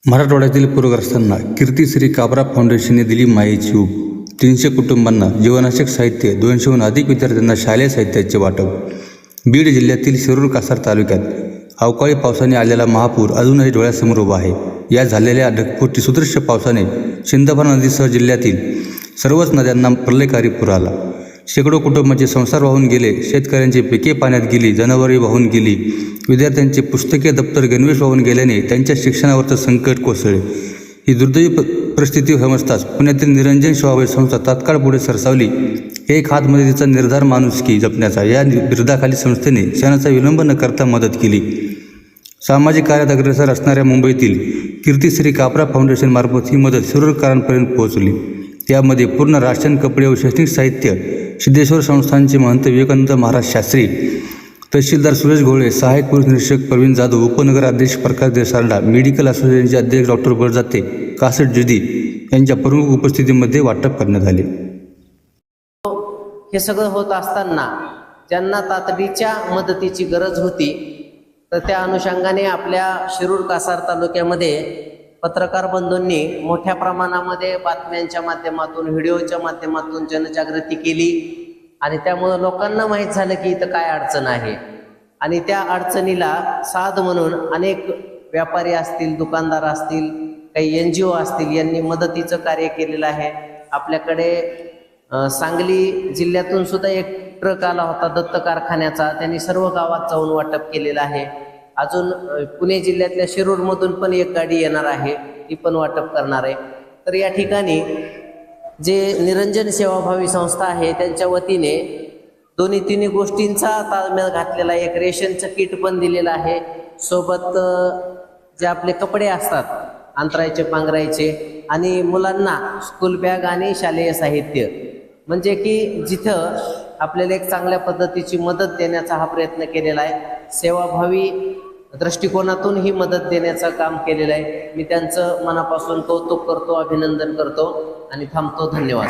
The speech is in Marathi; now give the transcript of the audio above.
मराठवाड्यातील पूरग्रस्तांना कीर्तिश्री काबरा फाउंडेशनने दिली मायेची ऊब. 300 कुटुंबांना जीवनावश्यक साहित्य, 200हून अधिक विद्यार्थ्यांना शालेय साहित्याचे वाटप. बीड जिल्ह्यातील शिरूर कासार तालुक्यात अवकाळी पावसाने आलेला महापूर अजूनही डोळ्यासमोर उभा आहे. या झालेल्या ढगफुटी सुदृश्य पावसाने सिंदफणा नदीसह जिल्ह्यातील सर्वच नद्यांना प्रलयकारी पूर आला. शेकडो कुटुंबांचे संसार वाहून गेले. शेतकऱ्यांची पिके पाण्यात गेली, जनावरे वाहून गेली. विद्यार्थ्यांचे पुस्तके, दप्तर गणवेश वाहून गेल्याने त्यांच्या शिक्षणावरचं संकट कोसळले. ही दुर्दैवी परिस्थिती समजताच पुण्यातील निरंजन सेवाभावी संस्था तात्काळ पुढे सरसावली. एक हात मदतीचा निर्धार, माणुसकी जपण्याचा या बिरुदाखाली संस्थेने क्षणाचा विलंब न करता मदत केली. सामाजिक कार्यात अग्रेसर असणाऱ्या मुंबईतील कीर्तिश्री काबरा फाउंडेशन मार्फत ही मदत शिरूरकरांपर्यंत पोहोचली. यामध्ये पूर्ण राशन, कपडे व शैक्षणिक साहित्य सिद्धेश्वर संस्थानचे महंत विवेकानंद महाराज शास्त्री, तहसीलदार सुरेश घोळे, सहाय्यक पोलीस निरीक्षक प्रवीण जाधव, उपनगराध्यक्ष प्रकाश देसारडा, मेडिकल असोसिएशनचे अध्यक्ष डॉक्टर बळजाते, कासट जुदी यांच्या प्रमुख उपस्थितीमध्ये वाटप करण्यात आले. हे सगळं होत असताना ज्यांना तातडीच्या मदतीची गरज होती, तर त्या अनुषंगाने आपल्या शिरूर कासार तालुक्यामध्ये पत्रकार बंधूंनी मोठ्या प्रमाणामध्ये बातम्यांच्या माध्यमातून, व्हिडिओच्या माध्यमातून जनजागृती केली आणि त्यामुळं लोकांना माहीत झालं की इथं काय अडचण आहे. आणि त्या अडचणीला साथ म्हणून अनेक व्यापारी असतील, दुकानदार असतील, काही NGO असतील, यांनी मदतीचं कार्य केलेलं आहे. आपल्याकडे सांगली जिल्ह्यातून सुद्धा एक ट्रक आला होता दत्त कारखान्याचा, त्यांनी सर्व गावात जाऊन वाटप केलेलं आहे. अजून पुणे जिल्ह्यातल्या शिरूरमधून पण एक गाडी येणार आहे, ती पण वाटप करणार आहे. तर या ठिकाणी जे निरंजन सेवाभावी संस्था आहे त्यांच्या वतीने दोन्ही गोष्टींचा ताळमेळ घातलेला एक रेशनचं किट पण दिलेलं आहे. सोबत जे आपले कपडे असतात अंतरायचे, पांघरायचे, आणि मुलांना स्कूल बॅग आणि शालेय साहित्य, म्हणजे की जिथं आपल्याला एक चांगल्या पद्धतीची मदत देण्याचा हा प्रयत्न केलेला आहे. सेवाभावी दृष्टिकोनातून ही मदत देण्याचं काम केलेलं आहे. मी त्यांचं मनापासून कौतुक करतो, अभिनंदन करतो आणि थांबतो. धन्यवाद.